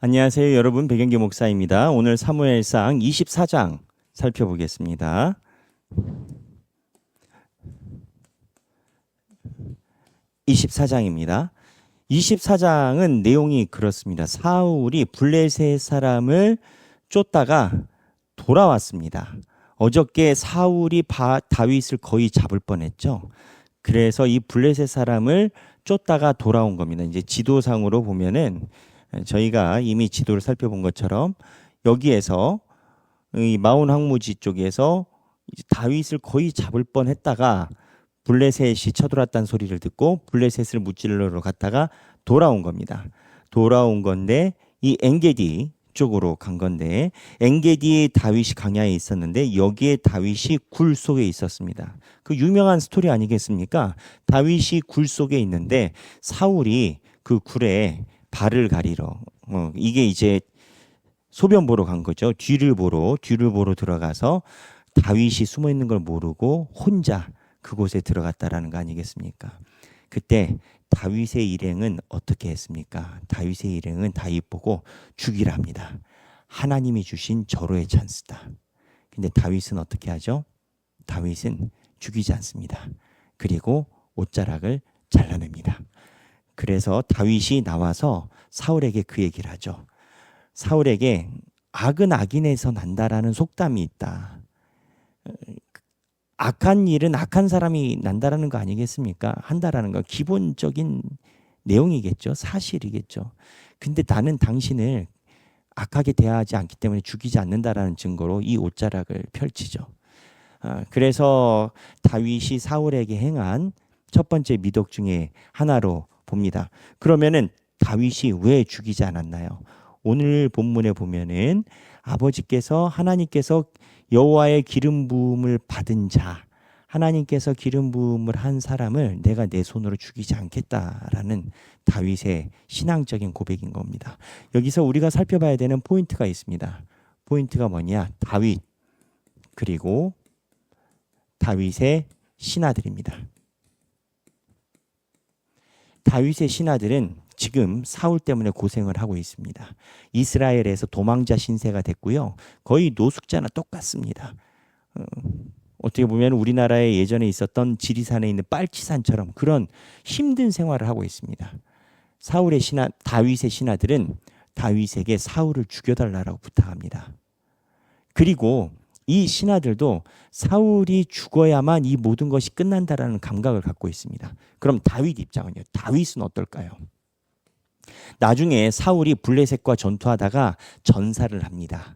안녕하세요, 여러분. 백영기 목사입니다. 오늘 사무엘상 24장 살펴보겠습니다. 24장입니다. 24장은 내용이 그렇습니다. 사울이 블레셋 사람을 쫓다가 돌아왔습니다. 어저께 사울이 다윗을 거의 잡을 뻔했죠. 그래서 이 블레셋 사람을 쫓다가 돌아온 겁니다. 이제 지도상으로 보면은 저희가 이미 지도를 살펴본 것처럼 여기에서 이 마온 황무지 쪽에서 다윗을 거의 잡을 뻔했다가 블레셋이 쳐들어왔다는 소리를 듣고 블레셋을 무찔러러 갔다가 돌아온 겁니다. 돌아온 건데 이 엔게디 쪽으로 간 건데 엔게디에 다윗이 강야에 있었는데 여기에 다윗이 굴 속에 있었습니다. 그 유명한 스토리 아니겠습니까? 다윗이 굴 속에 있는데 사울이 그 굴에 발을 가리러 이게 이제 소변 보러 간 거죠. 뒤를 보러 들어가서 다윗이 숨어 있는 걸 모르고 혼자 그곳에 들어갔다라는 거 아니겠습니까? 그때 다윗의 일행은 어떻게 했습니까? 다윗의 일행은 다윗 보고 죽이라 합니다. 하나님이 주신 절호의 찬스다. 근데 다윗은 어떻게 하죠? 다윗은 죽이지 않습니다. 그리고 옷자락을 잘라냅니다. 그래서 다윗이 나와서 사울에게 그 얘기를 하죠. 사울에게 악은 악인에서 난다라는 속담이 있다. 악한 일은 악한 사람이 난다라는 거 아니겠습니까? 한다라는 거 기본적인 내용이겠죠. 사실이겠죠. 근데 나는 당신을 악하게 대하지 않기 때문에 죽이지 않는다라는 증거로 이 옷자락을 펼치죠. 그래서 다윗이 사울에게 행한 첫 번째 미덕 중에 하나로 봅니다. 그러면은 다윗이 왜 죽이지 않았나요? 오늘 본문에 보면은 아버지께서 하나님께서 여호와의 기름 부음을 받은 자, 하나님께서 기름 부음을 한 사람을 내가 내 손으로 죽이지 않겠다라는 다윗의 신앙적인 고백인 겁니다. 여기서 우리가 살펴봐야 되는 포인트가 있습니다. 포인트가 뭐냐? 다윗 그리고 다윗의 신하들입니다. 다윗의 신하들은 지금 사울 때문에 고생을 하고 있습니다. 이스라엘에서 도망자 신세가 됐고요. 거의 노숙자나 똑같습니다. 어떻게 보면 우리나라에 예전에 있었던 지리산에 있는 빨치산처럼 그런 힘든 생활을 하고 있습니다. 다윗의 신하들은 다윗에게 사울을 죽여달라고 부탁합니다. 그리고 이 신하들도 사울이 죽어야만 이 모든 것이 끝난다라는 감각을 갖고 있습니다. 그럼 다윗 입장은요? 다윗은 어떨까요? 나중에 사울이 블레셋과 전투하다가 전사를 합니다.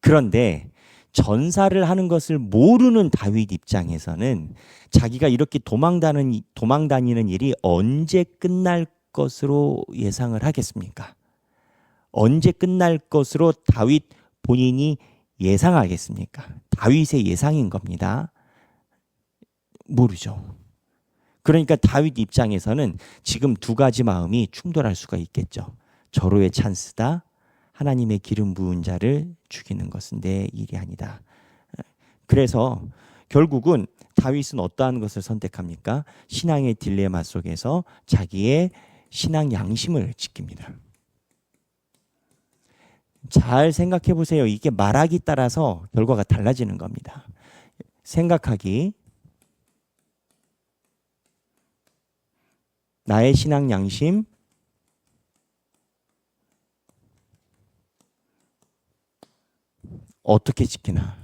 그런데 전사를 하는 것을 모르는 다윗 입장에서는 자기가 이렇게 도망다니는 일이 언제 끝날 것으로 예상을 하겠습니까? 언제 끝날 것으로 다윗 본인이 예상하겠습니까? 다윗의 예상인 겁니다. 모르죠. 그러니까 다윗 입장에서는 지금 두 가지 마음이 충돌할 수가 있겠죠. 절호의 찬스다. 하나님의 기름 부은 자를 죽이는 것은 내 일이 아니다. 그래서 결국은 다윗은 어떠한 것을 선택합니까? 신앙의 딜레마 속에서 자기의 신앙 양심을 지킵니다. 잘 생각해 보세요. 이게 말하기 따라서 결과가 달라지는 겁니다. 생각하기, 나의 신앙 양심, 어떻게 지키나.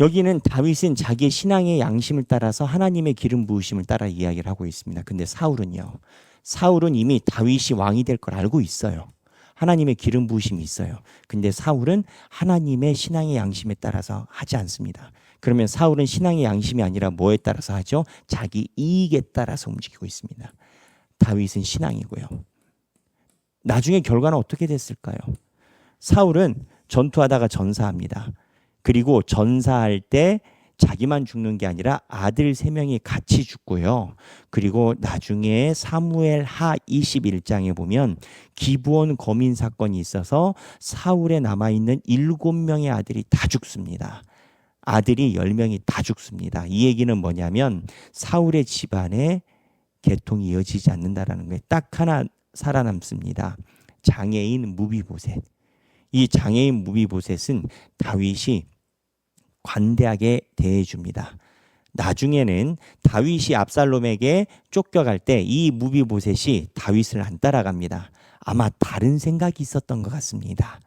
여기는 다윗은 자기의 신앙의 양심을 따라서 하나님의 기름 부으심을 따라 이야기를 하고 있습니다. 근데 사울은 이미 다윗이 왕이 될 걸 알고 있어요. 하나님의 기름 부으심이 있어요. 근데 사울은 하나님의 신앙의 양심에 따라서 하지 않습니다. 그러면 사울은 신앙의 양심이 아니라 뭐에 따라서 하죠? 자기 이익에 따라서 움직이고 있습니다. 다윗은 신앙이고요. 나중에 결과는 어떻게 됐을까요? 사울은 전투하다가 전사합니다. 그리고 전사할 때 자기만 죽는 게 아니라 아들 3명이 같이 죽고요. 그리고 나중에 사무엘 하 21장에 보면 기브온 거민 사건이 있어서 사울에 남아있는 7명의 아들이 다 죽습니다. 아들이 10명이 다 죽습니다. 이 얘기는 뭐냐면 사울의 집안에 계통이 이어지지 않는다라는 거예요. 딱 하나 살아남습니다. 장애인 무비보셋. 이 장애인 무비보셋은 다윗이 관대하게 대해줍니다. 나중에는 다윗이 압살롬에게 쫓겨갈 때 이 무비보셋이 다윗을 안 따라갑니다. 아마 다른 생각이 있었던 것 같습니다.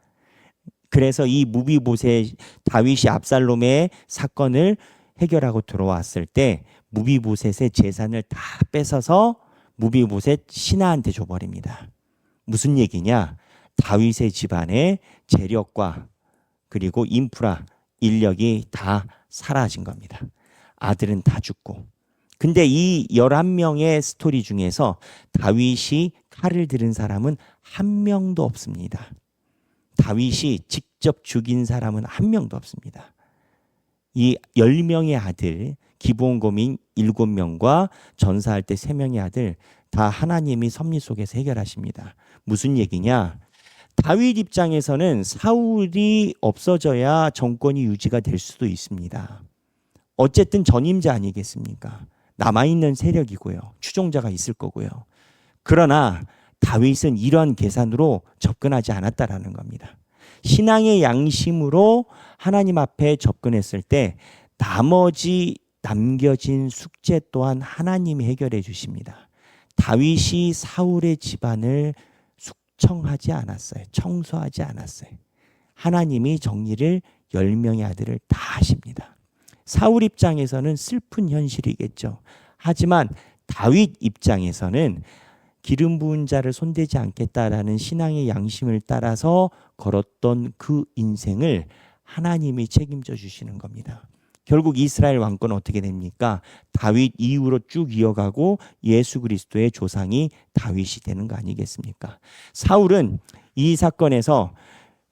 그래서 이 무비보셋, 다윗이 압살롬의 사건을 해결하고 들어왔을 때 무비보셋의 재산을 다 뺏어서 무비보셋 신하한테 줘버립니다. 무슨 얘기냐? 다윗의 집안의 재력과 그리고 인프라, 인력이 다 사라진 겁니다. 아들은 다 죽고. 근데 이 11명의 스토리 중에서 다윗이 칼을 들은 사람은 한 명도 없습니다. 다윗이 직접 죽인 사람은 한 명도 없습니다. 이 10명의 아들, 기브온 거민 7명과 전사할 때 3명의 아들 다 하나님이 섭리 속에서 해결하십니다. 무슨 얘기냐? 다윗 입장에서는 사울이 없어져야 정권이 유지가 될 수도 있습니다. 어쨌든 전임자 아니겠습니까? 남아있는 세력이고요. 추종자가 있을 거고요. 그러나 다윗은 이러한 계산으로 접근하지 않았다라는 겁니다. 신앙의 양심으로 하나님 앞에 접근했을 때 나머지 남겨진 숙제 또한 하나님이 해결해 주십니다. 다윗이 사울의 집안을 숙청하지 않았어요. 청소하지 않았어요. 하나님이 정리를 10명의 아들을 다 하십니다. 사울 입장에서는 슬픈 현실이겠죠. 하지만 다윗 입장에서는 기름 부은 자를 손대지 않겠다라는 신앙의 양심을 따라서 걸었던 그 인생을 하나님이 책임져 주시는 겁니다. 결국 이스라엘 왕권은 어떻게 됩니까? 다윗 이후로 쭉 이어가고 예수 그리스도의 조상이 다윗이 되는 거 아니겠습니까? 사울은 이 사건에서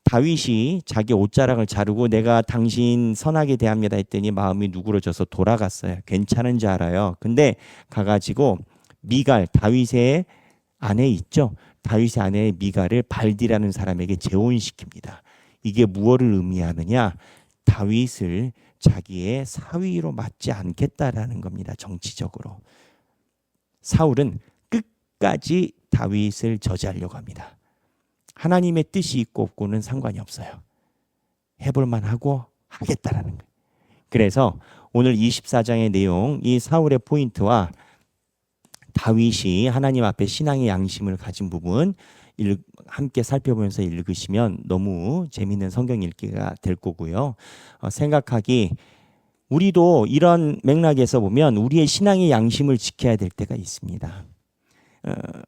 다윗이 자기 옷자락을 자르고 내가 당신 선하게 대합니다 했더니 마음이 누그러져서 돌아갔어요. 괜찮은 줄 알아요. 근데 가가지고 미갈, 다윗의 아내 있죠. 다윗의 아내 미갈을 발디라는 사람에게 재혼시킵니다. 이게 무엇을 의미하느냐? 다윗을 자기의 사위로 맞지 않겠다라는 겁니다. 정치적으로. 사울은 끝까지 다윗을 저지하려고 합니다. 하나님의 뜻이 있고 없고는 상관이 없어요. 해볼만 하고 하겠다라는 거예요. 그래서 오늘 24장의 내용, 이 사울의 포인트와 다윗이 하나님 앞에 신앙의 양심을 가진 부분 함께 살펴보면서 읽으시면 너무 재미있는 성경 읽기가 될 거고요. 생각하기, 우리도 이런 맥락에서 보면 우리의 신앙의 양심을 지켜야 될 때가 있습니다.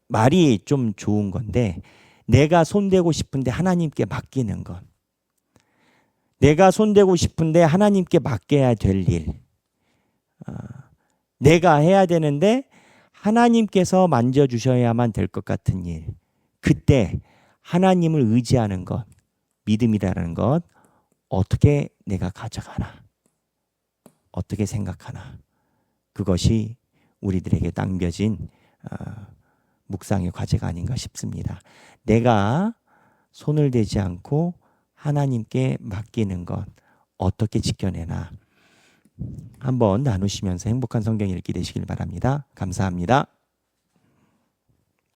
말이 좀 좋은 건데 내가 손대고 싶은데 하나님께 맡기는 것, 내가 손대고 싶은데 하나님께 맡겨야 될 일, 내가 해야 되는데 하나님께서 만져주셔야만 될 것 같은 일, 그때 하나님을 의지하는 것, 믿음이라는 것, 어떻게 내가 가져가나, 어떻게 생각하나, 그것이 우리들에게 남겨진 묵상의 과제가 아닌가 싶습니다. 내가 손을 대지 않고 하나님께 맡기는 것 어떻게 지켜내나 한번 나누시면서 행복한 성경 읽기 되시길 바랍니다. 감사합니다.